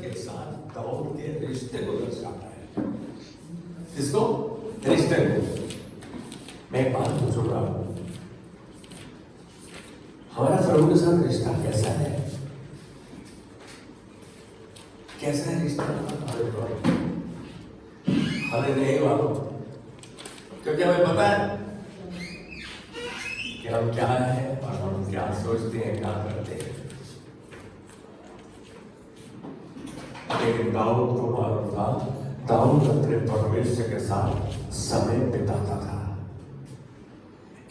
के साथ दाऊद के रिश्ते को दर्शाता है। इसको रिश्ते को मैं एक बात पूछूंगा, हमारा प्रभु के साथ रिश्ता कैसा है? कैसा है रिश्ता हमें नहीं मालूम, क्योंकि हमें पता है कि हम क्या है और हम क्या सोचते हैं, क्या करते हैं। लेकिन दाऊद को मालूम था, दाऊद अपने परमेश्वर के साथ समय बिताता था,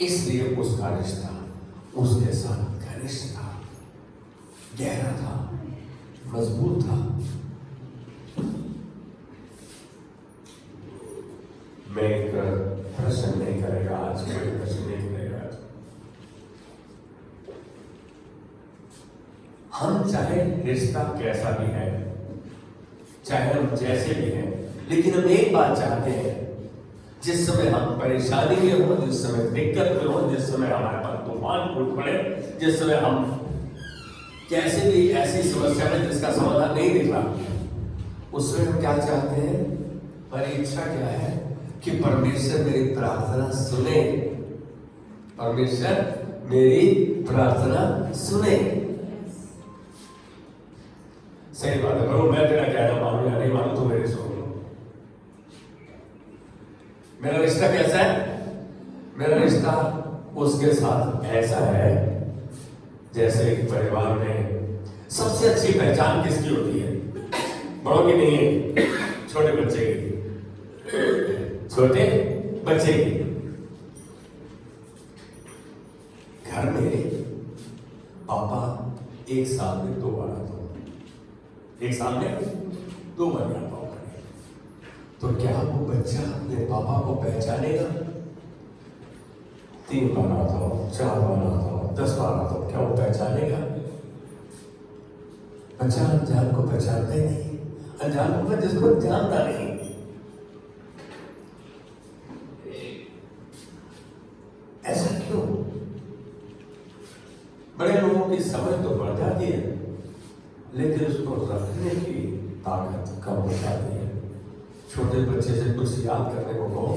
इसलिए उसका रिश्ता उसके साथ घनिष्ठ था, गहरा था, मजबूत था। मैं एक प्रश्न नहीं करेगा आज, कोई प्रश्न नहीं करेगा आज। हम चाहे रिश्ता कैसा भी है, चाहे हम जैसे भी हैं, लेकिन हम एक बात चाहते हैं, जिस समय हम परेशानी में हो, जिस समय दिक्कत में हो, जिस समय हमारे पास तूफान फूट पड़े, जिस समय हम कैसे भी ऐसी समस्या में जिसका समाधान नहीं दिख रहा, उसमें हम क्या चाहते हैं? परीक्षा क्या है कि परमेश्वर मेरी प्रार्थना सुने, परमेश्वर मेरी प्रार्थना सुने। सही बात है प्रभु, मैं तेरा कहना मानूं या नहीं मानूं तो मेरी सुन लो। मेरा रिश्ता कैसा है? मेरा रिश्ता उसके साथ ऐसा है जैसे एक परिवार में सबसे अच्छी पहचान किसकी होती है? बड़ों की नहीं, छोटे बच्चे की। छोटे बच्चे की। घर में पापा एक साल में 2 बार आता हूं, एक साल में 2 बार आता हूं, तो क्या वो बच्चा अपने पापा को पहचानेगा? 3 बार आता हूं, 4 बार आता हूं, 10 बार आता हूं, क्या वो पहचानेगा? बच्चा अनजान को पहचानता ही नहीं, अनजान को जिसको जानता नहीं। ऐसा क्यों? बड़े लोगों की समझ तो बढ़ जाती है, लेकिन उसको रखने की ताकत कम हो जाती है। छोटे बच्चे से कुछ याद करने को कहो,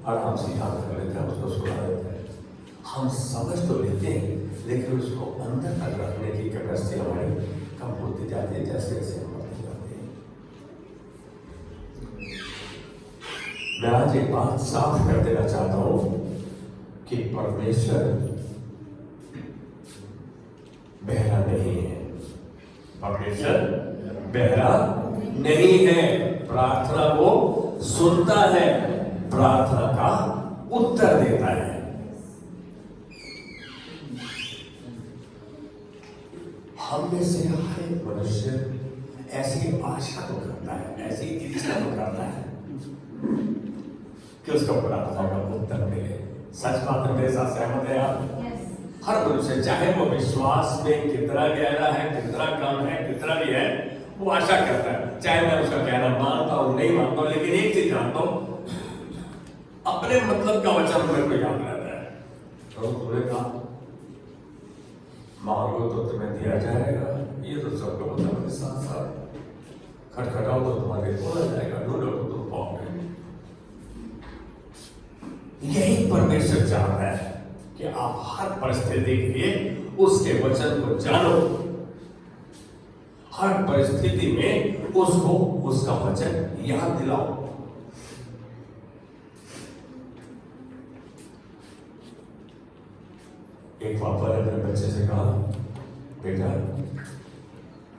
आराम से याद कर लेते हैं, उसको सुना देते हैं। हम समझ तो लेते हैं, लेकिन उसको अंदर तक रखने की कैपेसिटी हमारी कम होती जाती है, जैसे जैसे हम बढ़ते जाते हैं। मैं आज एक बात साफ कर देना चाहता हूं कि परमेश्वर बहरा नहीं है, परमेश्वर बहरा नहीं है, प्रार्थना को सुनता है, प्रार्थना का उत्तर देता है। हम में से हर एक मनुष्य ऐसी आशा तो करता है, ऐसी इच्छा तो करता है कि उसको प्रार्थना का उत्तर मिले। सच बात है, मेरे साथ सहमत है आप? हर मनुष्य, चाहे वो विश्वास में कितना गहरा है, कितना कम है, कितना भी है, वो आशा करता है। चाहे मैं उसका कहना मानता हूं, नहीं मानता हूं, लेकिन एक चीज जानता हूं, अपने मतलब का वचन मेरे को याद रहता है। तो तुमने कहा मांगो तो तुम्हें दिया जाएगा, ये तो सबको पता है। साथ साथ खटखटाओ तो तुम्हारे खोला जाएगा, ढूंढो तो तुम पाओगे। यही परमेश्वर चाहता है कि आप हर परिस्थिति के लिए उसके वचन को जानो, हर परिस्थिति में उसको उसका वचन याद दिलाओ। एक पापा ने अपने बच्चे से कहा, बेटा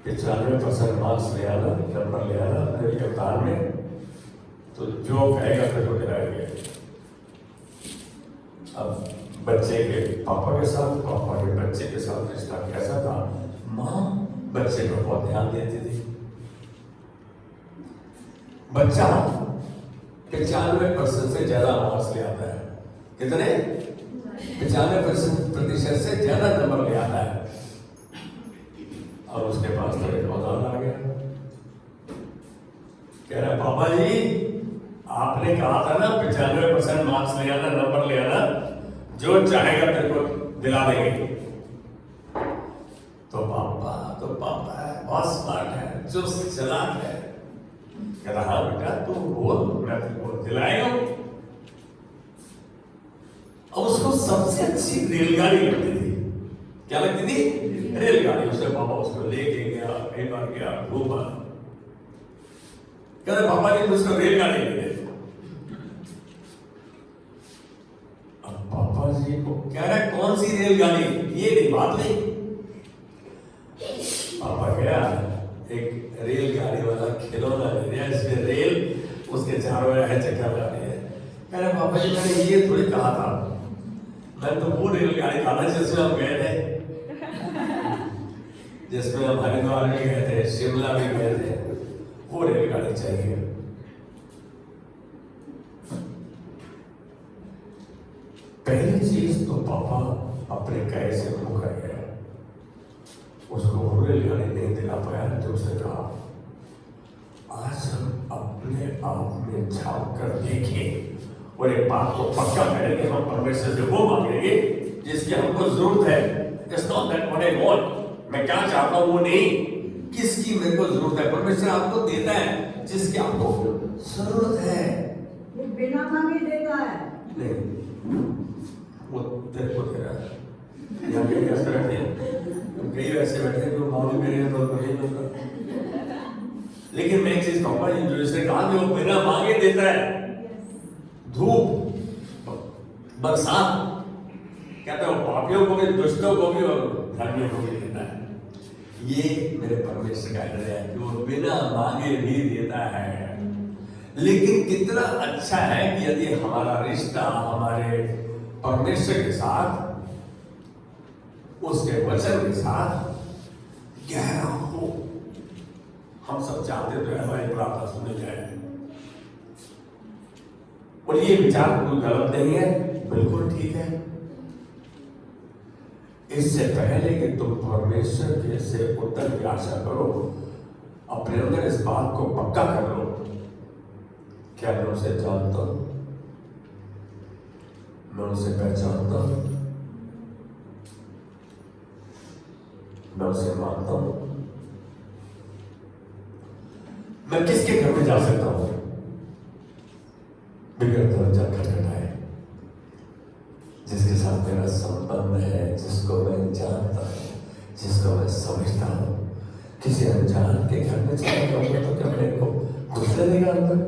95% मार्क्स ले आना, नंबर ले आना अपने योगदान में, तो जो कहेगा फिर वो दिलाएंगे। अब बच्चे के पापा के साथ, पापा के बच्चे के साथ रिश्ता कैसा था? माँ बच्चे पर बहुत ध्यान देती थी। बच्चा 95% से ज्यादा मार्क्स ले आता है। कितने? 95% से ज्यादा नंबर ले आता है। और उसके पास तो एक औजार आ गया, कह रहा पापा जी आपने कहा था ना 95% मार्क्स ले आना, नंबर ले आना, जो चाहेगा तेरे को दिला देंगे। तो पापा है, बहुत स्मार्ट है, जो चला साथ है। कहता हाँ बेटा तू बोल, मैं तुमको दिलाएगा। अब उसको सबसे अच्छी रेलगाड़ी लगती थी। क्या लगती थी? रेलगाड़ी। उससे पापा उसको लेके गया, कई बार गया, घूमा। कहते पापा जी उसको रेलगाड़ी ले गए। अब पापा जी को कह रहा कौन सी रेलगाड़ी, ये नहीं बात नहीं। पापा गया, एक रेलगाड़ी वाला खिलौना ले लिया, इसमें रेल उसके चारों है चक्कर लगा रही है। कह रहे पापा जी मैंने ये थोड़ी कहा था, मैं तो वो रेलगाड़ी कहा था जिसमें हम गए थे, जिसमें हम हरिद्वार भी गए थे, शिमला भी गए थे, वो रेलगाड़ी चाहिए। पहली चीज तो पापा अपने कहे से मुकर गया, उसको वो रेलगाड़ी नहीं दिला पाया। तो उसने कहा आज हम अपने आप में झांक कर देखें और एक बात को पक्का करेंगे, हम परमेश्वर से वो मांगेंगे जिसकी हमको जरूरत है। It's not that what I want, मैं क्या चाहता हूं वो नहीं, किसकी मेरे को जरूरत है। परमेश्वर आपको देता है जिसकी आपको जरूरत है, वो बिना मांगे देता है। नहीं वो तेरे को दे रहा है। यहाँ कहीं कैसे बैठे हैं, कई वैसे बैठे हैं जो मांगे मेरे हैं तो नहीं मिलता। लेकिन मैं एक चीज कहूंगा, जो इसने कहा कि वो बिना मांगे देता है, धूप बरसात, कहते हैं पापियों को भी, दुष्टों को भी और धर्मियों को भी देता है। ये मेरे परमेश्वर का हृदय है, जो बिना मांगे भी देता है। लेकिन कितना अच्छा है कि यदि हमारा रिश्ता हमारे परमेश्वर के साथ, उसके वचन के साथ गहरा हो। हम सब चाहते तो हमारी प्रार्थना सुनी जाए, और ये विचार कोई गलत नहीं है, बिल्कुल ठीक है। इससे पहले कि तुम परमेश्वर के से उत्तर की आशा करो, अपने अंदर इस बात को पक्का कर लो, क्या मैं उसे जानता हूं, मैं उसे पहचानता हूं, मैं उसे मानता हूं। मैं किसके घर में जा सकता हूं बिगड़ दरवाजा खटखटाए, जिसके साथ मेरा संबंध है, जिसको मैं जानता हूं, जिसको मैं समझता हूं। किसी अनजान के घर में चला जाऊंगा तो क्या मेरे को दूसरे देगा अंदर,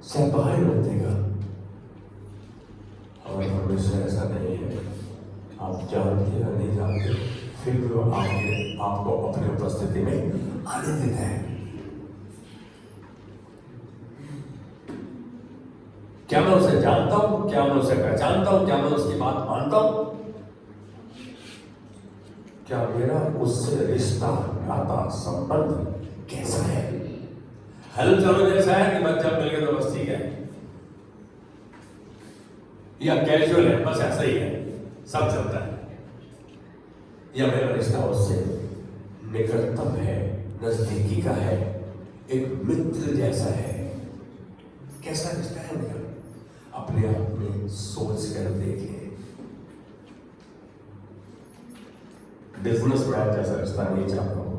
शायद बाहर रोक देगा। हमारे परमेश्वर ऐसा नहीं है, आप जानते या नहीं जानते, फिर भी वो आपको अपनी उपस्थिति में आने देता है। क्या मैं उसे जानता हूं, क्या मैं उसे पहचानता हूं, क्या मैं उसकी बात मानता हूं, क्या मेरा उससे रिश्ता, नाता, संबंध कैसा है? हल चलो जैसा है कि बच्चा मिल गया तो बस ठीक है, या कैजुअल है, बस ऐसा ही है, सब चलता है, या मेरा रिश्ता उससे निकटतम है, नजदीकी का है, एक मित्र जैसा है। कैसा रिश्ता है मेरा? अपने आप में सोच कर देखें। बिजनेस मैन जैसा रिश्ता नहीं चाहता हूं।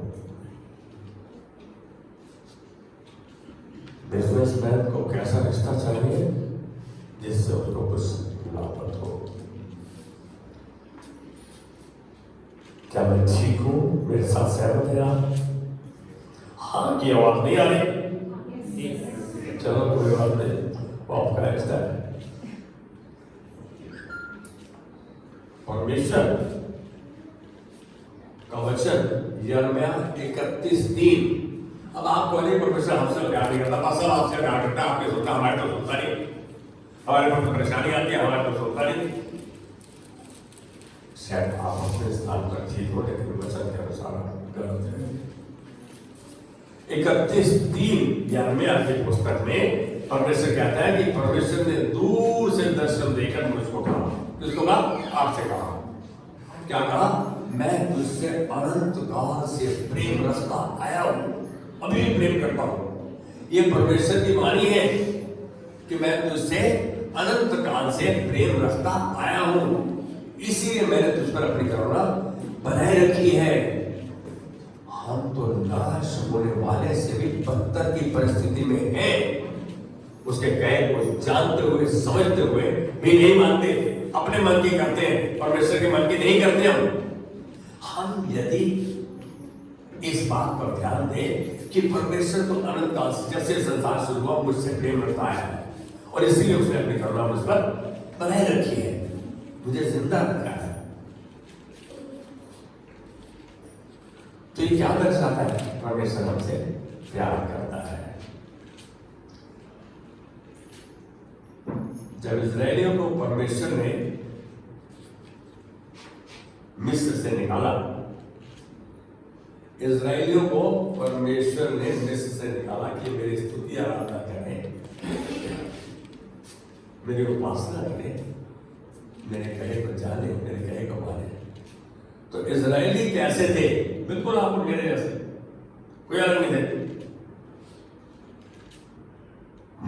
बिजनेसमैन को कैसा रिश्ता चाहिए जिससे उसको कुछ लाभ हो? क्या मैं ठीक हूं? मेरे साथ सहमत है आप? हाँ की आवाज नहीं आ रही? चलो कोई बात नहीं, वो आपका रिश्ता है। परमेश्वर का वचन यिर्मयाह 31:3। अब आप बोले परमेश्वर हमसे प्यार नहीं करता, असल आपसे प्यार करता है, आपके सोचता, हमारे तो सोचता नहीं, हमारे पास तो परेशानी आती है, हमारे तो सोचता नहीं। शायद आप अपने स्थान पर ठीक हो, लेकिन वचन के अनुसार गलत है। 31:3 यिर्मयाह की पुस्तक में परमेश्वर कहता है कि परमेश्वर ने दूर से दर्शन देकर मुझको कहा, किसको कहा? आपसे कहा। क्या कहा? मैं तुझसे अनंत काल से प्रेम रखता आया हूं, अभी भी प्रेम करता हूं। ये परमेश्वर की वाणी है कि मैं तुझसे अनंत काल से प्रेम रखता आया हूं, इसीलिए मैंने तुझ पर अपनी करुणा बनाए रखी है। हम तो नाश होने वाले से भी बदतर की परिस्थिति में हैं। उसके कहे को जानते हुए समझते हुए भी नहीं मानते, अपने मन की करते हैं, परमेश्वर के मन की नहीं करते। हम यदि इस बात पर ध्यान दें कि परमेश्वर तो अनंत काल से जब से संसार शुरू हुआ मुझसे प्रेम रखता है और इसीलिए उसने अपनी करुणा मुझ पर बनाए रखी है, मुझे जिंदा रखा है, तो ये क्या दर्शाता है? परमेश्वर हमसे प्यार करता है। जब इस्राएलियों को परमेश्वर ने मिस्र से निकाला, इस्राएलियों को परमेश्वर ने मिस्र से निकाला कि मेरी स्तुति आराधना करें, मेरी उपासना करें, मेरे कहे को जाने, मेरे कहे को माने। तो इस्राएली कैसे थे? बिल्कुल आप मेरे जैसे, कोई अलग नहीं थे।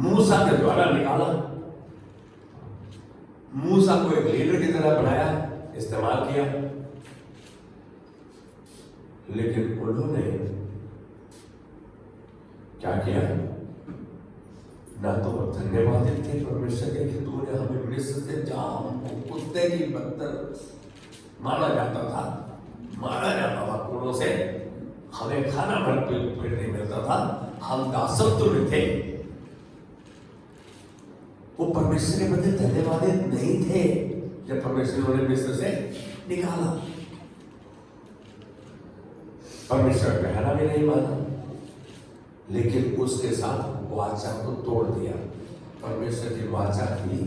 मूसा के द्वारा निकाला, मूसा को एक लीडर की तरह बनाया, इस्तेमाल किया, लेकिन उन्होंने क्या किया? ना तो धन्यवाद थे परमेश्वर के कि तूने हमें मिस्र से, जहां हमको कुत्ते की बदतर माना जाता था, कोड़ों से हमें खाना भर पेट नहीं मिलता था, हम दासत्व में थे। वो परमेश्वर के प्रति धन्यवाद नहीं थे जब परमेश्वर ने मिस्र से निकाला। परमेश्वर कहना भी नहीं माना, लेकिन उसके साथ वाचा को तोड़ दिया। परमेश्वर की वाचा थी,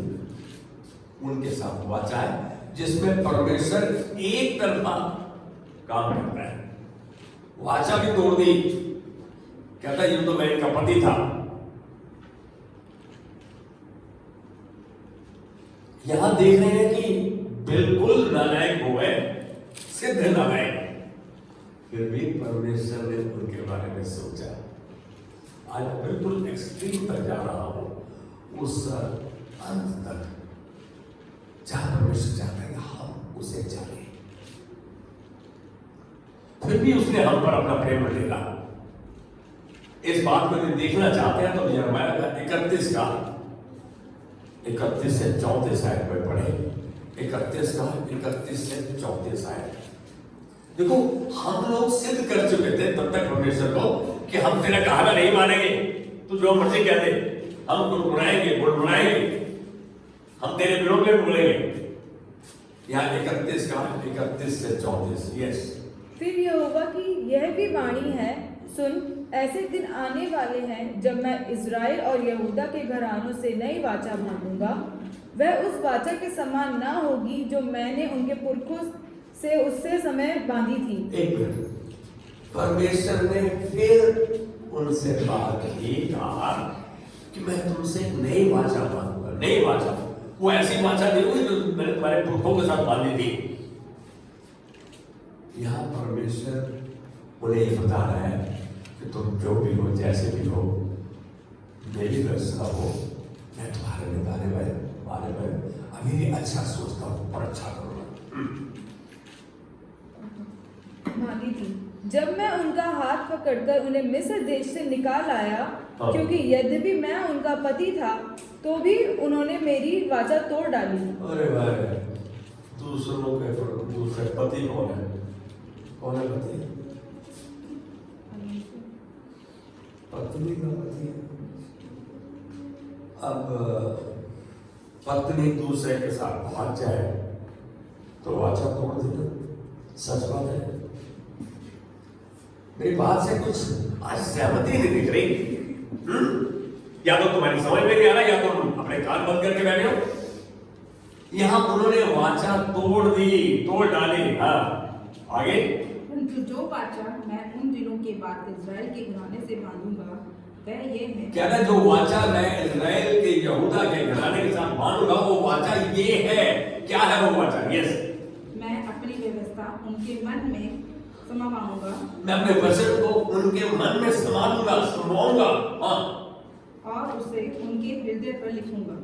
उनके साथ वाचा है जिसमें परमेश्वर एक तरफा काम करता है। वाचा भी तोड़ दी, कहता ये तो मैं इनका पति था। यहां देख रहे हैं कि बिल्कुल नालायक हो गए, सिद्ध नालायक, फिर भी परमेश्वर ने उनके बारे में सोचा। आज बिल्कुल एक्सट्रीम तक जा रहा हूं, उस अंत तक जहां परमेश्वर चाहता है हम उसे जाने, फिर भी उसने हम पर अपना प्रेम ढेला। इस बात को यदि देखना चाहते हैं तो यिर्मयाह का 31 का 31 से 34 आयत में पढ़े। 31 का 31 से 34 आयत। देखो, हम लोग सिद्ध कर चुके थे तब तक परमेश्वर को कि हम तेरा कहना नहीं मानेंगे, तू जो मर्जी कह दे, हम गुनगुनाएंगे, हम तेरे विरोध में बोलेंगे। यहाँ 31 का 31 से 34। यस। फिर यहोवा की यह भी वाणी है, सुन, ऐसे दिन आने वाले हैं जब मैं इज़राइल और यहूदा के घरानों से नई वाचा बांधूंगा। वह उस वाचा के समान ना होगी जो मैंने उनके पुरखों से उससे समय बांधी थी। एक मिनट, परमेश्वर ने फिर उनसे बात की, कहा कि मैं तुमसे एक नई वाचा बांधूंगा। नई वाचा, वो ऐसी वाचा नहीं हुई जो मैंने तुम्हारे पुरखों के साथ बांधी थी। यहाँ परमेश्वर उन्हें ये बता रहा है कि तुम जो भी हो, जैसे भी हो, मेरी व्यवस्था हो, मैं तुम्हारे बारे में अभी भी अच्छा सोचता हूँ और अच्छा करूँगा। मांगी थी जब मैं उनका हाथ पकड़कर उन्हें मिस्र देश से निकाल आया, क्योंकि यद्यपि मैं उनका पति था तो भी उन्होंने मेरी वाचा तोड़ डाली। अरे भाई, दूसरों के दूसरे पति कौन है? कौन है पति? पत्नी का पति। अब पत्नी दूसरे के साथ भाग जाए तो वाचा तोड़ देना सच बात है। मेरी बात से कुछ आज सहमति नहीं दिख रही। या तो तुम्हारी समझ में नहीं आ रहा, या तो तुम अपने कान बंद करके बैठे हो। यहां उन्होंने वाचा तोड़ दी, तोड़ डाली। हाँ, आगे। जो वाचा मैं उन दिनों के बाद इज़राइल के घराने से बांधूंगा वह ये है। कहना जो वाचा मैं इज़राइल के यहूदा के घराने के साथ बांधूंगा, वो वाचा ये है। क्या है वो वाचा? यस। मैं अपनी व्यवस्था उनके मन में समाऊंगा। मैं अपने वचन को उनके मन में समाऊंगा। हाँ। और उसे उनके हृदय पर लिखूंगा।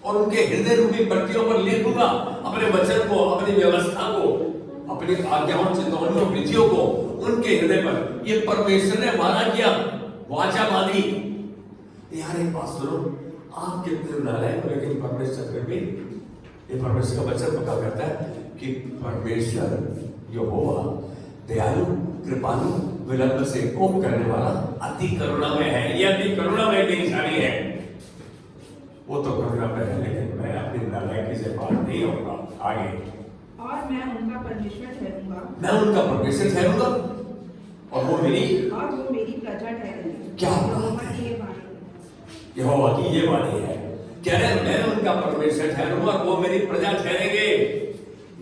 और उनके हृदय रूपी पट्टियों पर लिखूंगा अपने वचन को, अपनी व्यवस्था को, अपनी आज्ञाओं, चितौनियों, विधियों को उनके हृदय पर ये परमेश्वर ने वादा किया, वाचा बांधी। यार एक बात सुनो, आप कितने नालायक हो, लेकिन परमेश्वर फिर भी, ये परमेश्वर का वचन पक्का करता है कि परमेश्वर यहोवा दयालु, कृपालु, विलंब से कोप करने वाला, अति करुणामय है। ये अति करुणामय की निशानी है। वो तो करुणामय है, लेकिन मैं अपनी नालायकी से पार नहीं होगा। आगे, और मैं उनका परमेश्वर ठहरूंगा, मैं उनका परमेश्वर ठहरूंगा और वो मेरी प्रजा ठहरेंगे। क्या बात है, यहोवा की ये वाणी है। कह रहे हैं मैं उनका परमेश्वर ठहरूंगा और वो मेरी प्रजा ठहरेंगे।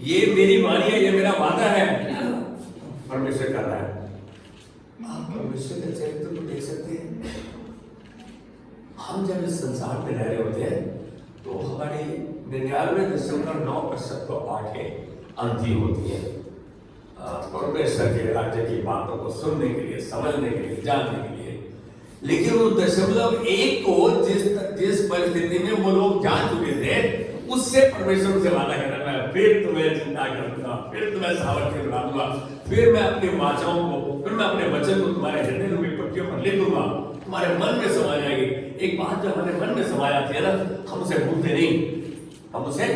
ये मेरी वाणी है, ये मेरा वादा है। परमेश्वर कर रहा है। आप परमेश्वर के चरित्र को देख सकते हैं। हम जब इस संसार में रह रहे होते हैं तो हमारी 99.9% तो आंखें अंधी होती हैं परमेश्वर के राज्य की बातों को सुनने के लिए, समझने के लिए, जानने के लिए। लेकिन वो 0.1 को जिस परिस्थिति में वो लोग जान चुके थे, उससे परमेश्वर से वादा कर रहा है, फिर तुम्हें जिंदा कर दूंगा, फिर तुम्हें सामर्थ्य बना दूंगा, फिर मैं अपनी वाचाओं को, फिर मैं अपने वचन को तुम्हारे हृदय में पट्टियों पर लिख दूंगा, तुम्हारे मन में समा जाएगी। एक बात जो हमारे मन में समा जाती है ना, हम उसे भूलते नहीं, हम उसे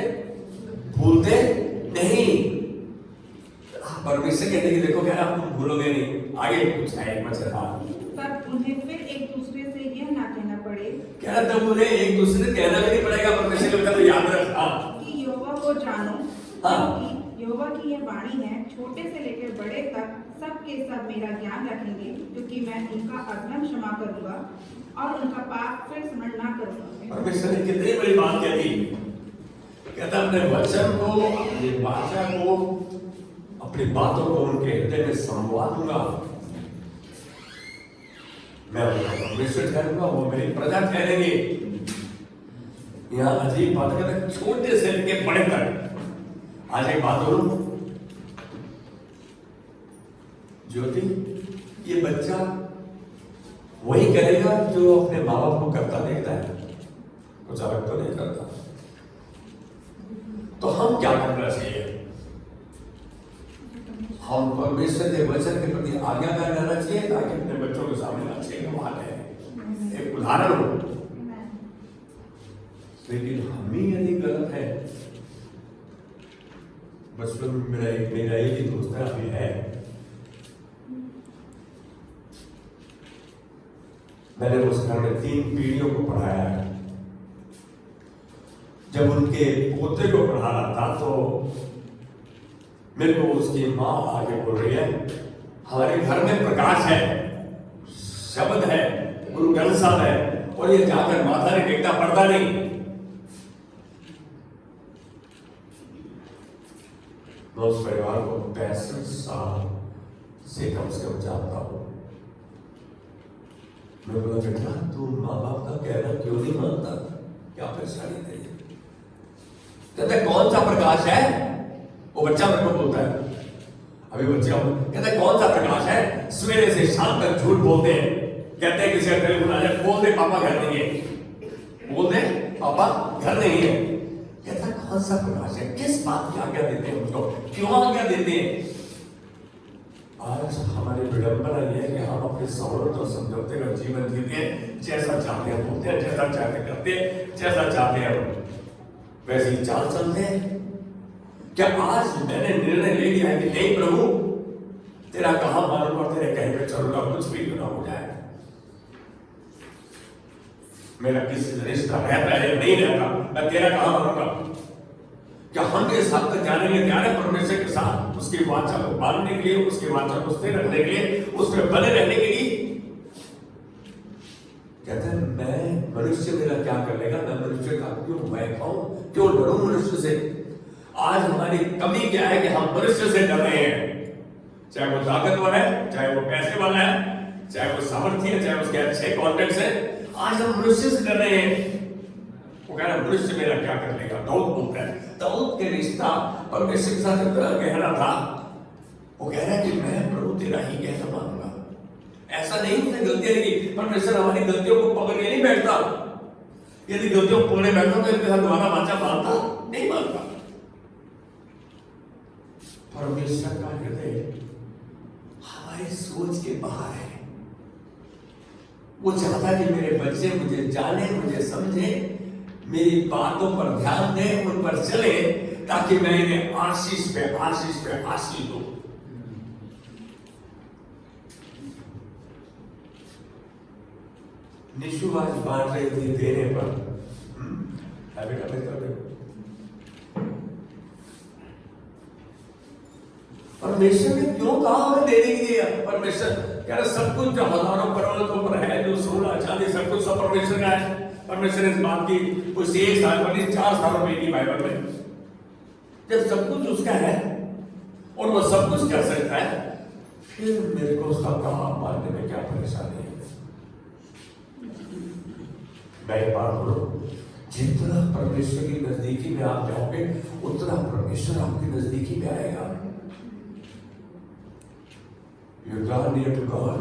भूलते नहीं। परमेश्वर कहते कि देखो क्या आप तुम भूलोगे नहीं। आगे कुछ है एक वचन था, तब उन्हें फिर एक दूसरे से यह ना कहना पड़े, क्या तब उन्हें एक दूसरे से कहना भी नहीं पड़ेगा। परमेश्वर के वचन तो याद रखा कि यहोवा को जानो, क्योंकि यहोवा की यह वाणी है, छोटे से लेकर बड़े तक सब के सब मेरा ज्ञान रखेंगे, क्योंकि मैं उनका अधर्म क्षमा करूंगा और उनका पाप फिर स्मरण ना करूंगा। परमेश्वर ने कितनी बड़ी बात कह दी। कहता अपने वचन को, अपनी वाचा को, अपनी बातों को उनके हृदय में समवा दूंगा। मैं उनका परमेश्वर ठहरूंगा, वो मेरी प्रजा ठहरेंगे। यहाँ अजीब बात है, छोटे से लेके बड़े तक। आज एक बात बोलूं ज्योति, ये बच्चा वही करेगा जो अपने माँ बाप को करता देखता है, कुछ अलग तो नहीं करता। तो हम क्या करना चाहिए? हम परमेश्वर के वचन के प्रति आज्ञाकारी रहना चाहिए, ताकि अपने बच्चों के सामने अच्छे कमाल है, एक उदाहरण हो। लेकिन हम ही यदि गलत है, बचपन में मेरा एक ही दोस्त है, अभी है, मैंने उस घर में 3 पीढ़ियों को पढ़ाया है। जब उनके पोते को पढ़ा रहा था तो मेरे को उसकी माँ आगे बोल रही है, हमारे घर में प्रकाश है, शब्द है, गुरु ग्रंथ साहब है, और ये जाकर माथा ने टेकता पड़ता नहीं। मैं उस परिवार को 65 साल से कम जानता हूं। मैं बोला बेटा तू माँ बाप का कहना क्यों नहीं मानता, क्या परेशानी तेरी? कहते कौन सा प्रकाश है? वो बच्चा मेरे को बोलता है, अभी बच्चा कहते कौन सा प्रकाश है? सवेरे से शाम तक झूठ बोलते हैं, कहते हैं किसी का टेलीफोन आ जाए, बोल दे पापा घर नहीं है, बोल दे पापा घर नहीं है। कहता कौन सा प्रकाश है? किस बात की आज्ञा देते हैं उनको, क्यों आज्ञा देते हैं? आज हमारी विडंबना यह है कि हम अपने सौरत और समझौते का जीवन जीते हैं, जैसा चाहते हैं बोलते हैं, जैसा चाहते करते हैं, जैसा चाहते हैं वैसे ही चाल चलते हैं। क्या आज मैंने निर्णय ले लिया है कि नहीं प्रभु तेरा कहा मानूंगा और तेरे कहे पे चलूंगा, कुछ भी क्यों ना हो जाए, मेरा किसी से रिश्ता रहता है या नहीं रहता, मैं तेरा कहा मानूंगा। क्या हम इस हद तक जाने के लिए तैयार है परमेश्वर के साथ, उसकी वाचा को पालने के लिए, उसकी वाचा को स्थिर रखने के लिए, उसमें बने रहने के लिए? कहते हैं मैं मनुष्य मेरा क्या कर लेगा, मैं मनुष्य का क्यों भय खाऊं, क्यों डरूं मनुष्य से? आज हमारी कमी क्या है कि हम मनुष्य से डर रहे हैं, चाहे वो ताकतवर है, चाहे वो पैसे वाला है, चाहे वो सामर्थ्य है, चाहे उसके अच्छे कॉन्टेक्ट है, आज हम मनुष्य से डर रहे हैं। वो कह रहा है मनुष्य मेरा क्या कर लेगा। दाऊद बोलता है, दाऊद के रिश्ता परमेश्वर के साथ इतना गहरा था, वो कह रहा है कि मैं प्रभु तेरा ही कैसा मानूंगा। ऐसा नहीं उसने गलतियां की, परमेश्वर हमारी गलतियों को पकड़ के नहीं बैठता। यदि गलतियों को पकड़े बैठता तो इनके साथ दोबारा वाचा मानता नहीं मानता। परमेश्वर का हृदय हमारी सोच के बाहर है। वो चाहता है कि मेरे बच्चे मुझे जाने, मुझे समझे, मेरी बातों पर ध्यान दें, उन पर चले, ताकि मैं इन्हें आशीष पे आशीष दूं। निशु आज बांट रही थी देने पर। परमेश्वर ने क्यों कहा हमें देने के लिए? परमेश्वर कह रहा सब कुछ जो हजारों करोड़ों पर है, जो सोना चांदी सब कुछ सब परमेश्वर का है। परमेश्वर ने इस बात की कुछ 1 साल पर 4 सालों में की बाइबल में, जब सब कुछ उसका है और वो सब कुछ कर सकता है, फिर मेरे को उसका काम मानने में क्या परेशानी है? मैं एक बात बोलूं, जितना परमेश्वर की नजदीकी में आप जाओगे, उतना परमेश्वर आपकी नजदीकी में आएगा। You draw near to God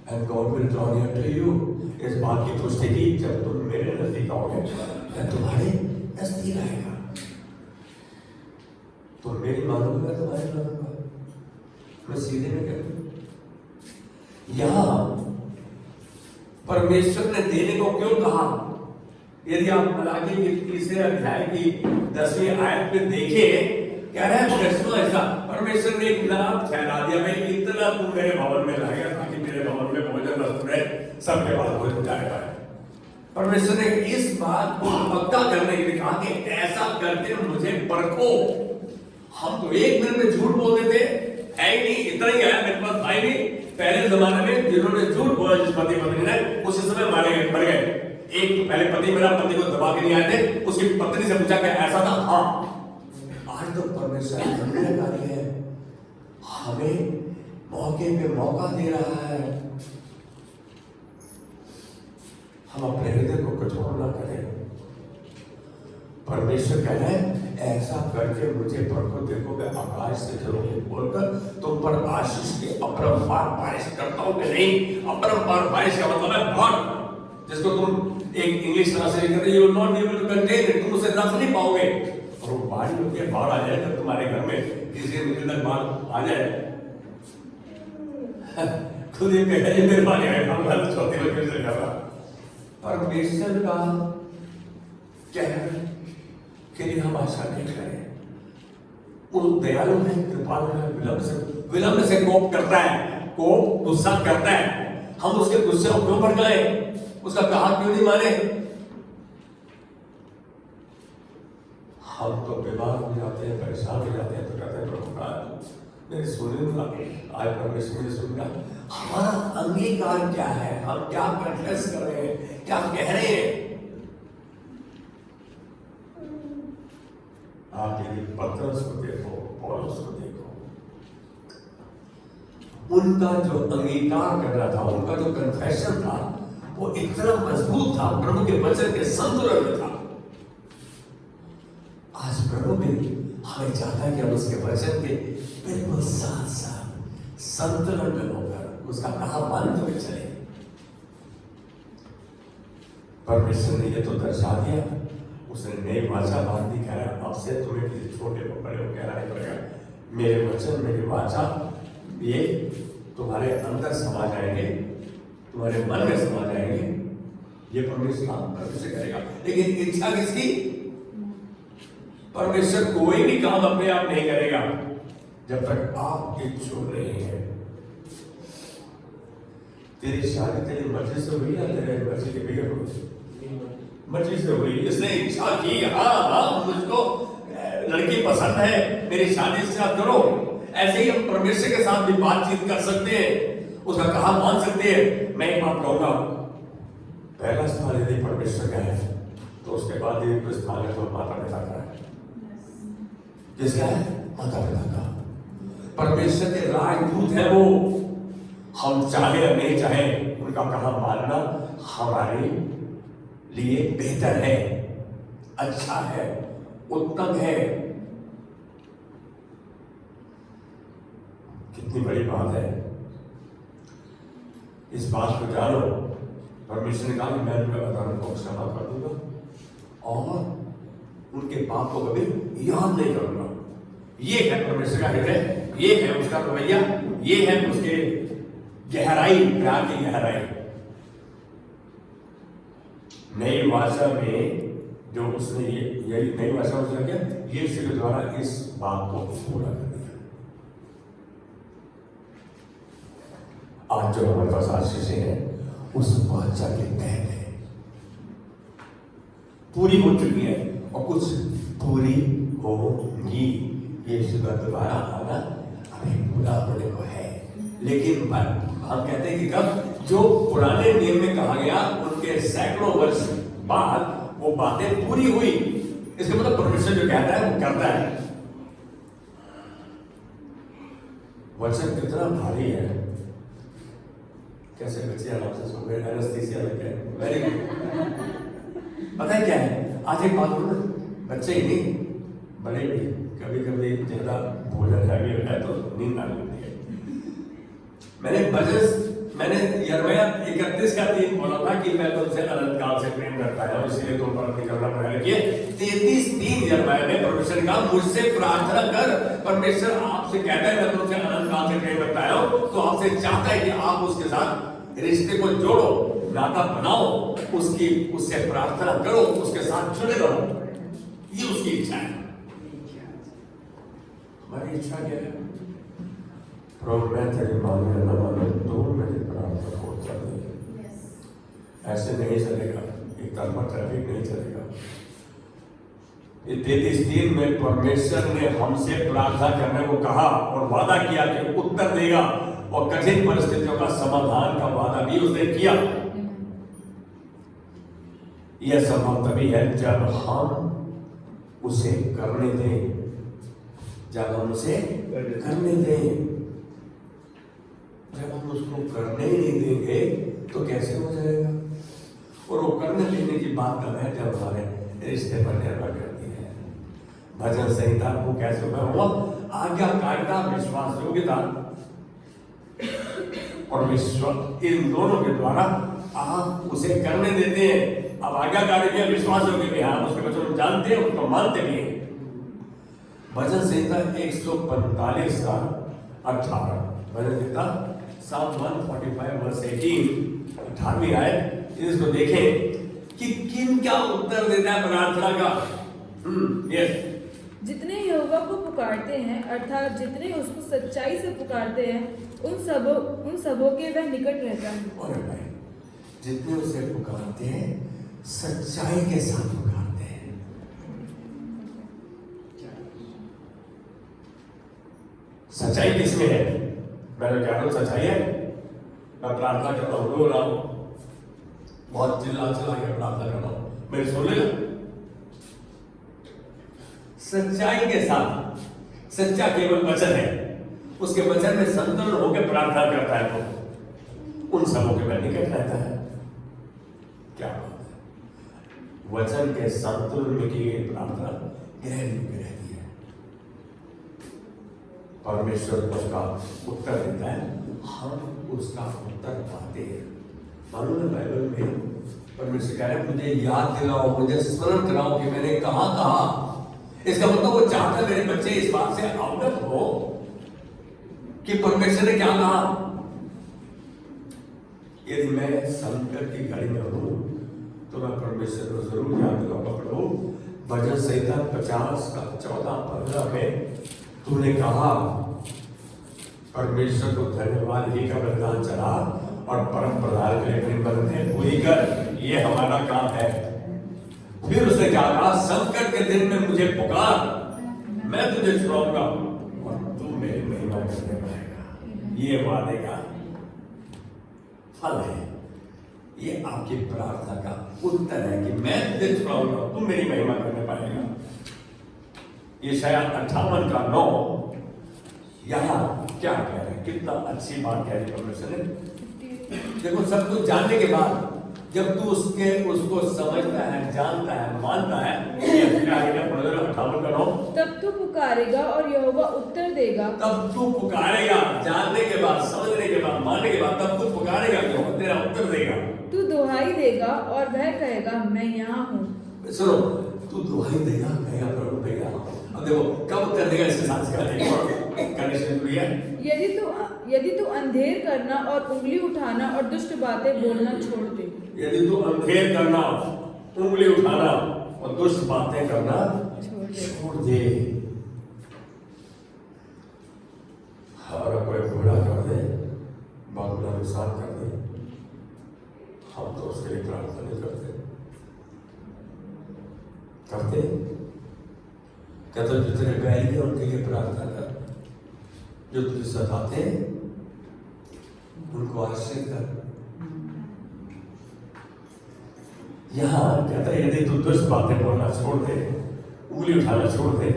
and God will draw near to you. इस बात की पुष्टि की जब तुम मेरे नजदीक आओगे, मैं तुम्हारे नजदीक आएगा। तुम मेरी मानोगे, मैं तुम्हारी मानूंगा। मैं सीधे में करूँ। यहां परमेश्वर ने देने को क्यों कहा? यदि आप मलाकी के 3 अध्याय की 10वीं आयत में देखें, कह रहा है ऐसा परमेश्वर ने एक नाम ठहरा दिया, मैं इतना तुम मेरे भवन में लाएगा ताकि मेरे भवन में भोजन वस्तु रहे, सबके पास भोजन जाएगा। परमेश्वर ने इस बात को पक्का करने के लिए कहा कि ऐसा करके मुझे परखो। हम तो 1 मिनट में झूठ बोलते थे, है ही नहीं, इतना ही है मेरे पास, भाई नहीं। पहले जमाने में जिन्होंने झूठ बोला जिस पति पत्नी ने, उसी समय मर गए। एक तो पहले पति मेरा पति को दबा के नहीं आए थे, उसकी पत्नी से पूछा क्या ऐसा था? हाँ। आज तो परमेश्वर धन्यवाद है, हमें मौके पे मौका दे रहा है। हम अपने हृदय को कठोर न करें। परमेश्वर कह रहे हैं ऐसा करके मुझे परखो, देखो मैं आकाश से जरूर बोलकर तुम पर आशीष की अपरंपार बारिश करता हूं कि नहीं। अपरंपार बारिश का मतलब है बहुत, जिसको तुम एक इंग्लिश ट्रांसलेशन करते, you will not be able to contain it, तुम उसे रख नहीं पाओगे। और वो बाढ़ होकर बाढ़ आ जाए तो तुम्हारे घर में किसी दिन तक बाढ़ आ जाए, खुद ही कहे मेरे पानी आए, हम गलत चौथी में से जाता। परमेश्वर का कहने के लिए हम आशा नहीं करें। वो दयालु है, कृपालु है, विलंब से कोप करता है, कोप गुस्सा करता है। हम उसके गुस्से को क्यों भड़काए? उसका कहा क्यों नहीं माने? हम तो बीमार हो जाते हैं, परेशान हो जाते हैं, तो कहते हैं प्रभु का मेरे सुनूंगा, आज परमेश्वर ने सुनगा। हमारा अंगीकार क्या है? हम क्या कन्फेस कर रहे हैं, क्या कह रहे हैं? आप यदि पत्रस को देखो, पौलुस को देखो, उनका जो अंगीकार करना था, उनका जो कन्फेशन था, वो इतना मजबूत था, प्रभु के वचन के संतुलन में था। आज प्रभु भी हमें चाहता है कि हम उसके वचन के बिल्कुल साथ साथ संतुलन में होकर उसका कहा मानते हुए चले। परमेश्वर ने ये तो दर्शा दिया, उसने नई वाचा बांध दी, कह रहा है अब से तुम्हें किसी छोटे को बड़े को कहना नहीं पड़ेगा। मेरे वचन, मेरी वाचा, ये तुम्हारे अंदर समा जाएंगे, तुम्हारे मन में समा जाएंगे। ये परमेश्वर करेगा। लेकिन इच्छा किसकी? परमेश्वर कोई भी काम अपने आप नहीं करेगा जब तक आप इच्छुक नहीं है। तेरी शादी तेरी मर्जी से हुई या तेरे मर्जी के बिगड़ हुई? मर्जी से हुई। इसने इच्छा की, हाँ मुझको लड़की पसंद है, मेरी शादी से आप करो। ऐसे ही हम परमेश्वर के साथ भी बातचीत कर सकते हैं, उसका कहा मान सकते हैं। मैं एक बात कहूंगा, पहला स्थान यदि परमेश्वर का है तो उसके बाद ये स्थान है तो माता पिता का है। किसका है? माता पिता का। परमेश्वर के राजदूत है वो। हम चाहे या नहीं चाहे, उनका कहा मानना हमारे लिए बेहतर है, अच्छा है, उत्तम है। कितनी बड़ी बात है। इस बात को जानो, परमेश्वर ने कहा कि मैं उनके अधर्म को क्षमा कर दूंगा और उनके पाप को कभी याद नहीं करूंगा। ये है परमेश्वर का हृदय, ये है उसका रवैया, ये है उसके गहराई, प्यार की गहराई। नई भाषा में जो उसने यही नई भाषा में उसने क्या यीशु के द्वारा इस बात को पूरा कर दिया। आज जो हमारे पास आशीषें हैं उस वाचा के तहत है, पूरी हो चुकी है और कुछ पूरी होगी। यीशु का दोबारा आना अभी पूरा होने को है, लेकिन हम कहते हैं कि कब, जो पुराने नियम में कहा गया उनके सैकड़ों वर्ष बाद वो बातें पूरी हुई। इसका मतलब परमेश्वर जो कहता है वो करता है। वचन कितना भारी है। कैसे बच्चे आराम से सो गए, एनेस्थीसिया लग गए, वेरी गुड। पता है क्या है, आज एक बात बोलूं, बच्चे ही नहीं बड़े भी कभी कभी ज्यादा भोजन हैवी होता है तो नींद आ जाती है। मैंने यिर्मयाह 31:3 बोला था कि मैं तुमसे अनंत काल से प्रेम करता है, इसीलिए तुम पर निकलना पड़ेगा। ये 33:3 यिर्मयाह में परमेश्वर ने कहा मुझसे प्रार्थना कर। परमेश्वर आपसे कहता है मैं तुमसे अनंत काल से प्रेम करता हूं, तो आपसे चाहता है कि आप उसके साथ रिश्ते को जोड़ो, नाता बनाओ, उससे प्रार्थना करो, उसके साथ जुड़े रहो। ये उसकी इच्छा है। हमारी इच्छा क्या है? प्रभु मैं तेरी माने न माने तो मेरी प्रार्थना को चले। ऐसे नहीं चलेगा, एक तरफा ट्रैफिक नहीं चलेगा। ये 33:3 में परमेश्वर ने हमसे प्रार्थना करने को कहा और वादा किया कि उत्तर देगा, और कठिन परिस्थितियों का समाधान का वादा भी उसने किया। यह संभव तभी है जब हम उसे करने दें, जब हम उसे करने दें। जब हम उसको करने ही नहीं देंगे तो कैसे हो जाएगा? और वो करने देने की बात तब है जब हमारे रिश्ते पर निर्भर करती है। भजन संहिता को कैसे हुआ? आज्ञाकारिता, विश्वास योग्यता और विश्वास, इन दोनों के द्वारा आप उसे करने देते हैं। अब आज्ञाकारी भी, विश्वास योग्य भी, हम उसके वचन को जानते हैं, उसको मानते भी हैं। भजन संहिता 145 का 18, भजन संहिता Psalm 145 वर्स 18, 18वीं आयत, इसको देखें कि किन क्या उत्तर देता है प्रार्थना का। यस, जितने यहोवा को पुकारते हैं, अर्थात जितने उसको सच्चाई से पुकारते हैं, उन सबों के वह निकट रहता है। और भाई, जितने उसे पुकारते हैं सच्चाई के साथ पुकारते हैं। सच्चाई किसमें है? मैं तो कह रहा हूं सच्चाई है। मैं प्रार्थना करता हूं, रो रहा हूं, बहुत चिल्ला के प्रार्थना कर रहा हूं, मेरी सुन लेगा। सच्चाई के साथ, सच्चा केवल वचन है, उसके वचन में संतुलन होकर प्रार्थना करता है तो उन सबों के वह निकट रहता है। क्या बात है! वचन के संतुलन में की गई प्रार्थना ग्रहण में रहती है, परमेश्वर उसका उत्तर देता है, हम उसका उत्तर पाते हैं। मालूम है बाइबल में परमेश्वर कह रहे हैं मुझे याद दिलाओ, मुझे स्मरण कराओ कि मैंने कहा कहा। इसका मतलब वो चाहता है मेरे बच्चे इस बात से अवगत हो कि परमेश्वर ने क्या कहा। यदि मैं संकट की घड़ी में हूं तो मैं परमेश्वर को जरूर याद दिलाऊंगा। प्रभु भजन संहिता 50 का 14-15 में तूने कहा परमेश्वर को धन्यवाद ही का बलिदान चढ़ा और परम प्रधान के लिए अपनी मदद पूरी कर, ये हमारा काम है। फिर उसने क्या कहा? संकट के दिन में मुझे पुकार, मैं तुझे छुड़ाऊंगा और तू मेरी महिमा करने पाएगा। ये वादे का फल है, ये आपकी प्रार्थना का उत्तर है कि मैं तुझे छुड़ाऊंगा, तू मेरी महिमा करने पाएगा। ये शायद 58 का 9 यहां क्या कह रहे हैं? कितना अच्छी बात कह रही परमेश्वर ने। देखो, सब कुछ जानने के बाद जब तू उसको समझता है, जानता है, मानता है, तब तू पुकारेगा और यहोवा उत्तर देगा। तब तू पुकारेगा, जानने के बाद, समझने के बाद, मानने के बाद, तब तू पुकारेगा, यहोवा तेरा उत्तर देगा। तू दुहाई देगा और वह कहेगा मैं यहाँ हूँ। सुनो, तू दुहाई देगा, कहेगा प्रभु देगा। अब देखो कब उत्तर देगा, इसके साथ कंडीशन पूरी है। यदि तू अंधेर करना और उंगली उठाना और दुष्ट बातें बोलना छोड़ दे। यदि तू अंधेर करना, उंगली उठाना और दुष्ट बातें करना छोड़ दे। हमारा कोई बुरा कर दे, बहुत बड़ा नुकसान कर दे, हम तो उसके लिए प्रार्थना नहीं करते। क्या तो जितने बैरी हैं उनके लिए प्रार्थना कर, जो तुझे सताते हैं उनको आश्रय कर। यहाँ कहता है यदि तू दुष्ट बातें बोलना छोड़ दे, उंगली उठाना छोड़ दे।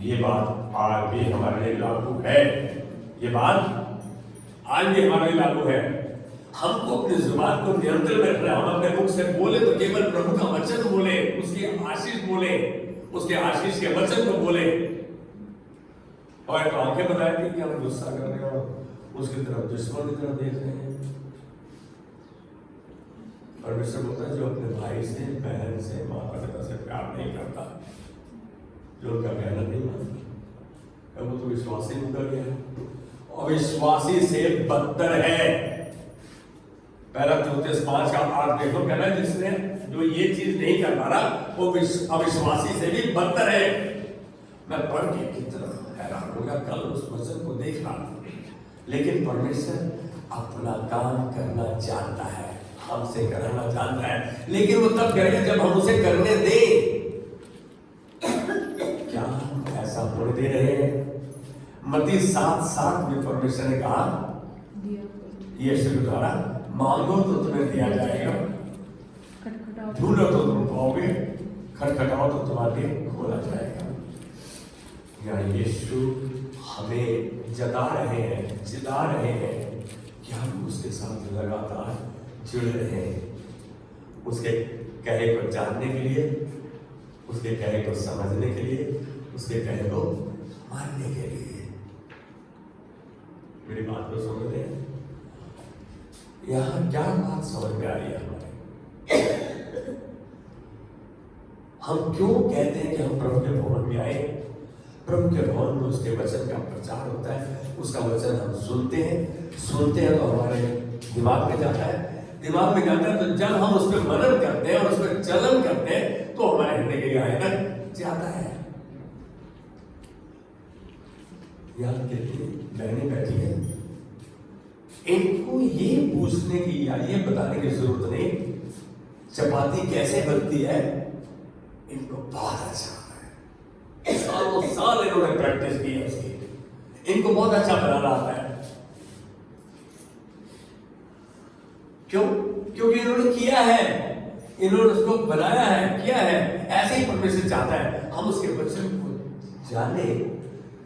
ये बात आज भी हमारे लिए लागू है। ये बात आज भी हमारे लिए लागू है। हमको अपनी जुबान को नियंत्रण में रखना है। हम अपने मुख से बोले तो केवल प्रभु का वचन बोले, उसकी आशीष बोले, उसके आशीष के वचन को बोले। और तो आंखें बताएंगे कि हम गुस्सा कर रहे हैं और उसकी तरफ दुश्मन की तरफ देख रहे हैं। परमेश्वर बोलता है जो अपने भाई से, बहन से, माता पिता से प्यार नहीं करता, जो उनका कहना नहीं मानता, वो तो विश्वासी मुकर गया और विश्वासी से बदतर है। पहला तिमुथियुस 5:8 देखो, कहना है जिसने जो ये चीज नहीं कर पा रहा वो अविश्वासी से भी बदतर है। मैं पढ़ के कितना हैरान हो गया, कल उस वचन को देख रहा था। लेकिन परमेश्वर अपना काम करना जानता है, हमसे कराना जानता है, लेकिन वो तब करेगा जब हम उसे करने दें। क्या हम ऐसा होने दे रहे हैं? मत्ती 7:7 में परमेश्वर ने कहा यीशु के द्वारा, मांगो तो तुम्हें दिया जाएगा, ढूंढो तो तुम पाओगे, खटखटाओ तो तुम्हारे लिए खोला जाएगा। यहाँ यीशु हमें जता रहे हैं, जिता रहे हैं कि हम उसके साथ लगातार जुड़ रहे हैं, उसके कहे को जानने के लिए, उसके कहे को समझने के लिए, उसके कहे को मानने के लिए। मेरी बात को समझ रहे हैं? यहाँ क्या बात समझ में आ रही है हमारे? हम क्यों कहते हैं कि हम प्रभु के भवन में आए? प्रभु के भवन में उसके वचन का प्रचार होता है, उसका वचन हम सुनते हैं तो हमारे दिमाग में जाता है, दिमाग में जाता है तो जब हम उस पर मनन करते हैं और उस पर चलन करते हैं तो हमारे हृदय के आयतन जाता है। यहाँ कितनी बहनें बैठी हैं, इनको ये पूछने की या ये बताने की जरूरत नहीं चपाती कैसे बनती है, इनको बहुत अच्छा आता है। सालों साल इन्होंने प्रैक्टिस की है उसकी, इनको बहुत अच्छा बनाना आता है। क्यों? क्योंकि इन्होंने किया है, इन्होंने उसको बनाया है, किया है। ऐसे ही परमेश्वर चाहता है हम उसके वचन को जाने,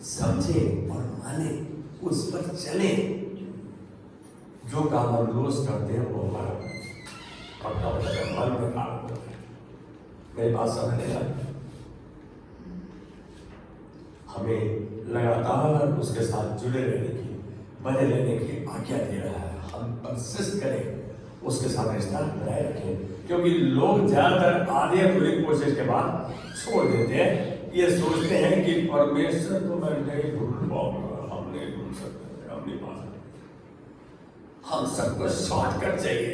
समझे और माने, उस पर चले। जो काम हम रोज करते हैं वो हमारा पक्का होता है, मन में काम होता है। मेरी बात समझ लेना, हमें लगातार उसके साथ जुड़े रहने की, बने रहने की आज्ञा दे रहा है। हम परसिस्ट करें, उसके साथ रिश्ता बनाए रखें, क्योंकि लोग ज्यादातर आधी अधूरी कोशिश के बाद छोड़ देते हैं। ये सोचते हैं कि परमेश्वर को मैं नहीं ढूंढ पाऊंगा, हम नहीं ढूंढ सकते, हम नहीं पा सकते, हम सबको शॉर्टकट चाहिए।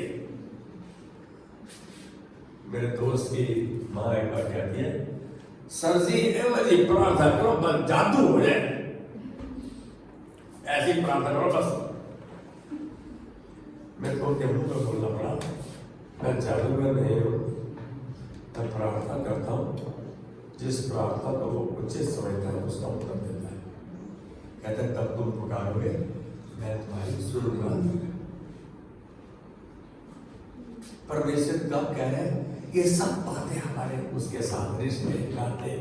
मेरे दोस्त की माँ एक बार कहती है, सर जी प्रार्थना करो बस जादू हो जाए, ऐसी प्रार्थना करो बस। मैं तो उनके मुंह पर बोलना पड़ा, मैं जादूगर नहीं हूँ, मैं प्रार्थना करता हूँ, जिस प्रार्थना को वो उचित समझता है उसका उत्तर देता है। कहते हैं तब तुम पुकारोगे मैं तुम्हारी सुनूंगा। परमेश्वर कब कह रहे हैं? ये सब बातें हमारे उसके साथ रिश्ते नाते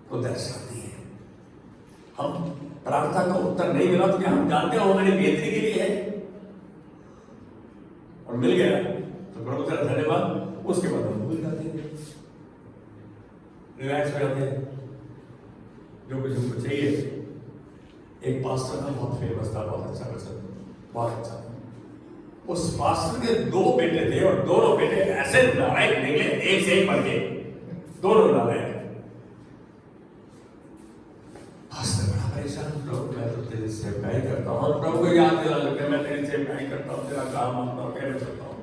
को दर्शाती है। हम प्रार्थना का उत्तर नहीं मिला तो क्या हम जानते हो हमारी बेहतरी के लिए है, और मिल गया तो प्रभु का धन्यवाद, उसके बाद हम भूल जाते हैं, रिलैक्स हो जाते हैं, जो कुछ हमको चाहिए। एक पास्टर था, बहुत फेमस था, बहुत अच्छा वचन, बहुत अच्छा। उस पास्टर के 2 बेटे थे और दोनों बेटे ऐसे नालायक निकले, एक से एक बढ़ के, दोनों नालायक। पास्टर बड़ा सेवकाई करता हूँ। और प्रभु को याद दिला लेते, मैं तेरी सेवकाई करता हूँ, तेरा काम मानता हूँ, कहना चाहता हूँ।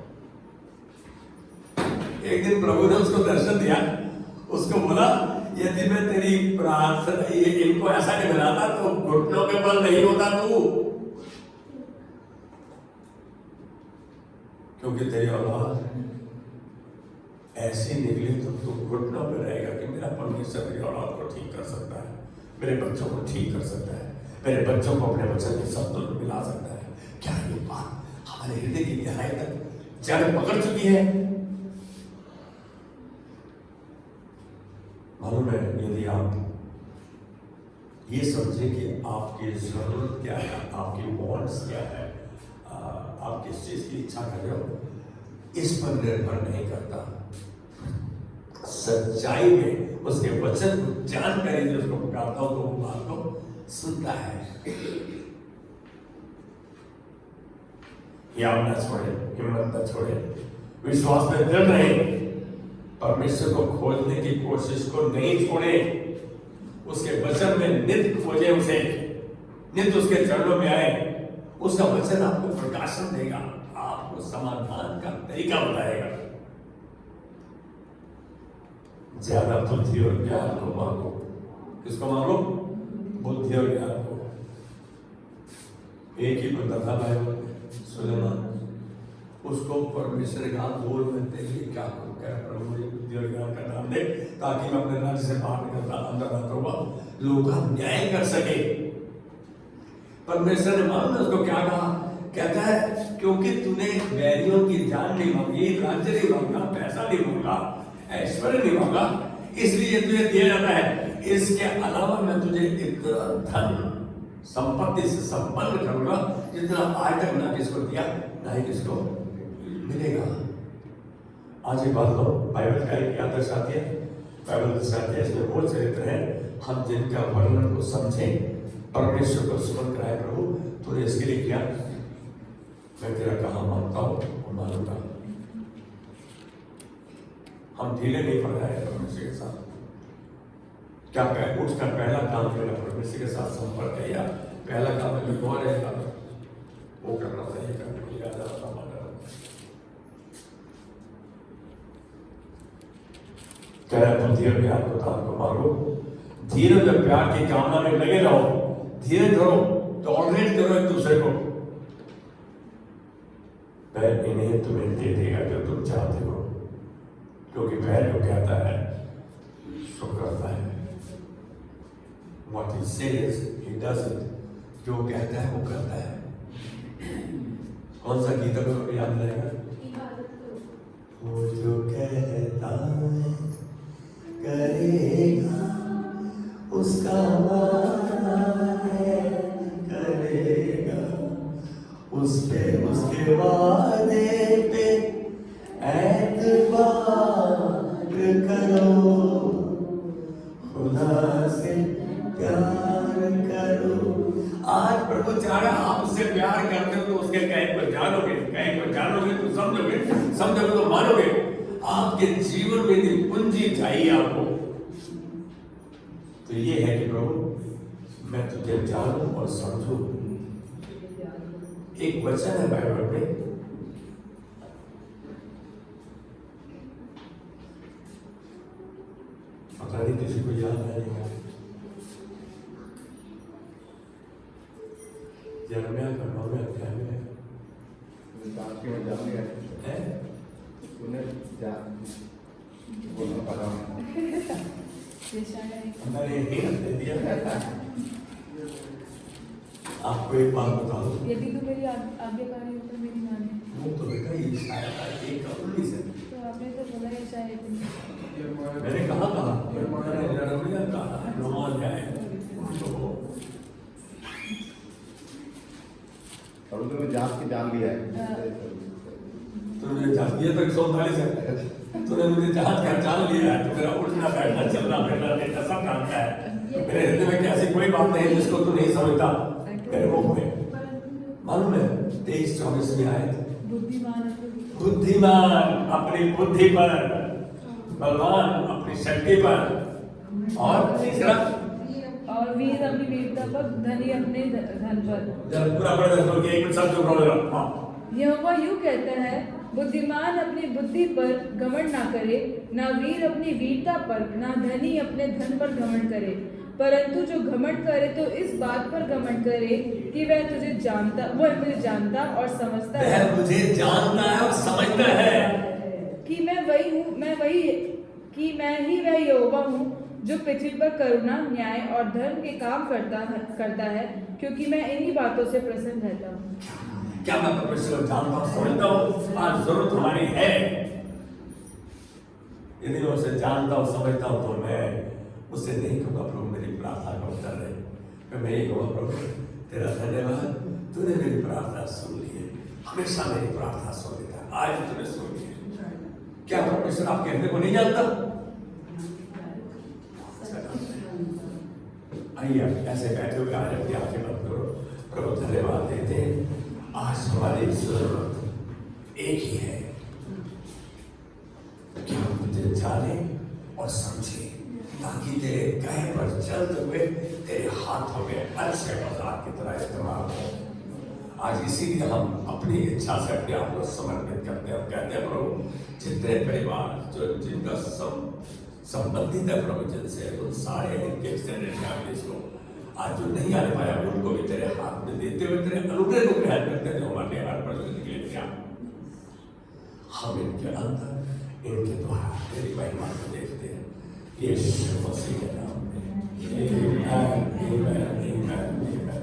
एक दिन प्रभु ने उसको दर्शन दिया, उसको बोला यदि मैं तेरी प्रार्थना इनको ऐसा नहीं बनाता तो घुटनों के बल नहीं होता तू, क्योंकि तेरी औलाद ऐसी निकली तो तू घुटनों पे रहेगा कि मेरा परमेश्वर मेरी औलाद को ठीक कर सकता है, मेरे बच्चों को ठीक कर सकता है, मेरे बच्चों को अपने वचन के शब्दों में मिला सकता है। क्या ये बात हमारे हृदय की गहराई तक जड़ पकड़ चुकी है? मालूम है, यदि आप ये समझे कि आपकी जरूरत क्या है, आपकी वांट्स क्या है, आप किस चीज की इच्छा कर रहे हो, इस पर निर्भर नहीं करता। सच्चाई में उसके वचन को जानकर यदि उसको पुकारता हो तो वो बात को सुनता है। याद न छोड़े, हिम्मत न छोड़े, विश्वास में दृढ़ रहे, परमेश्वर को खोजने की कोशिश को नहीं छोड़े, उसके वचन में नित्य खोजे उसे, नित्य उसके चरणों में आए। उसका वचन आपको प्रकाशन देगा, आपको समाधान का तरीका बताएगा। ज्यादा बुद्धि और ज्ञान को मांगो। किसको मांगो? बुद्धि और ज्ञान को। एक ही बंदा था बाइबल में, सुलेमान। उसको परमेश्वर का बोल में तेरे क्या करूं, क्या प्रभु मुझे बुद्धि और ज्ञान का नाम दे ताकि मैं अपने राज्य से बाहर निकलता अंदर आता हुआ लोगों का न्याय कर सके। परमेश्वर ने मालूम है उसको क्या कहा? कहता है क्योंकि तूने बैरियों की जान नहीं मांगी, राज्य नहीं मांगा, पैसा नहीं मांगा, ऐश्वर्य नहीं मांगा, इसलिए तुझे दिया जाता है। इसके अलावा मैं तुझे इतना धन संपत्ति से संपन्न करूंगा जितना आज तक ना किसको दिया ना ही किसको मिलेगा। आज ये बात लो, बाइबल का एक आदर्श आती है, बाइबल दर्शाती है, इसमें बहुत चरित्र है, हम जिनका वर्णन को समझें, परमेश्वर को सुमन कराए। प्रभु तूने इसके लिए किया, मैं तेरा कहाँ मानता हूँ और मानूंगा। हम ढीले नहीं पड़ रहे हैं परमेश्वर के साथ। क्या उठकर पहला काम मेरा परमेश्वर के साथ संपर्क है, या पहला काम में कौन रहेगा वो करना चाहिए, करने की याद आता हमारा। बुद्धि और ज्ञान को दान को मांगो, धीरज और प्यार की कामना में लगे रहो, धीरे धरो, टॉलरेट करो एक दूसरे को। वह इन्हें तुम्हें दे देगा जो तुम चाहते हो, क्योंकि वह जो कहता है सो करता है। What he says, he does it. जो कहता है वो करता है। कौन सा गीत आपको याद रहेगा? वो जो कहता है करेगा, उसका वादा है करेगा, उस पे उसके वादे पे एतबार करो, खुदा से प्यार करो। आज प्रभु चाह रहा है आप उससे प्यार करते हो तो उसके कहे पर जानोगे, कहे पर जानोगे तो समझोगे, समझोगे तो मानोगे। आपके जीवन में यदि पूंजी चाहिए आपको तो ये है कि प्रभु मैं तुझे जानूं और समझूं। एक वचन है बाइबल में, पता नहीं किसी को याद आएगा, यिर्मयाह का 9वें अध्याय में है। मैंने हिंट दे दिया। आपको एक बात बता दूं, यदि तू मेरी आज्ञाकारी हो तो मेरी माने। वो तो बेटा ये शायद एक का 19 है। तो आपने तो बोला है शायद। मैंने कहा मैंने यिर्मयाह कहा 9वां अध्याय और उन्होंने जांच की जान लिया है। तूने जांच किया तो 139 है, तूने मुझे जांच का जान लिया है, तो मेरा उठना बैठना चलना फिरना देखना सब जानता है। मेरे हृदय में ऐसी कोई बात नहीं जिसको तू नहीं समझता मेरे मुख में। मालूम है 23-24 में आए थे, बुद्धिमान अपनी बुद्धि पर, बलवान अपनी शक्ति पर, और तीसरा और वीर अपनी वीरता पर, धनी अपने धन पर। जब पूरा पढ़ दो कि एक मिनट सब चुप रहो जरा। हाँ यहोवा यूं कहता है, बुद्धिमान अपनी बुद्धि पर घमंड ना करे, ना वीर अपनी वीरता पर, ना धनी अपने धन पर घमंड करे, परंतु जो घमंड करे तो इस बात पर घमंड करे कि वह मुझे जानता और समझता है, वह मुझे जानता है और समझता है कि मैं ही वह यहोवा हूँ जो पृथ्वी पर करुणा, न्याय और धर्म के काम करता है, क्योंकि मैं इन्हीं बातों से प्रसन्न रहता हूँ। क्या मैं परमेश्वर को जानता हूँ, समझता हूँ? आज जरूरत हमारी है, यदि मैं उसे जानता हूँ, समझता हूँ, तो मैं उससे नहीं कहूँगा प्रभु मेरी प्रार्थना का उत्तर है। मैं यही कहूँगा प्रभु तेरा धन्यवाद, तूने मेरी प्रार्थना सुन ली है, हमेशा मेरी प्रार्थना सुन लेता है, आज तूने सुन ली है। क्या परमेश्वर आपके हृदय को नहीं जानता? आइए ऐसे बैठे हुए आज अपनी आंखें बंद करो, प्रभु धन्यवाद देते हैं। आज हमारी जरूरत एक ही है कि हम तुझे जाने और समझे, ताकि तेरे कहे पर चलते हुए तेरे हाथों में अच्छे औजार की तरह इस्तेमाल हो। आज इसीलिए हम अपनी इच्छा से अपने आप को समर्पित करते हैं और कहते हैं प्रभु जितने परिवार जो जिनका संबंधित है प्रभु जिनसे, उन सारे इनके एक्सटेंडेड फैमिलीज को आज जो नहीं आने पाया उनको भी तेरे हाथ में देते हुए तेरे अनुग्रह को ग्रहण करते हैं, जो हमारे हर प्रश्न के लिए क्या हम इनके अंदर इनके द्वारा तेरी महिमा को देखते हैं, यीशु मसीह के नाम में। आमीन, आमीन, आमीन, आमीन।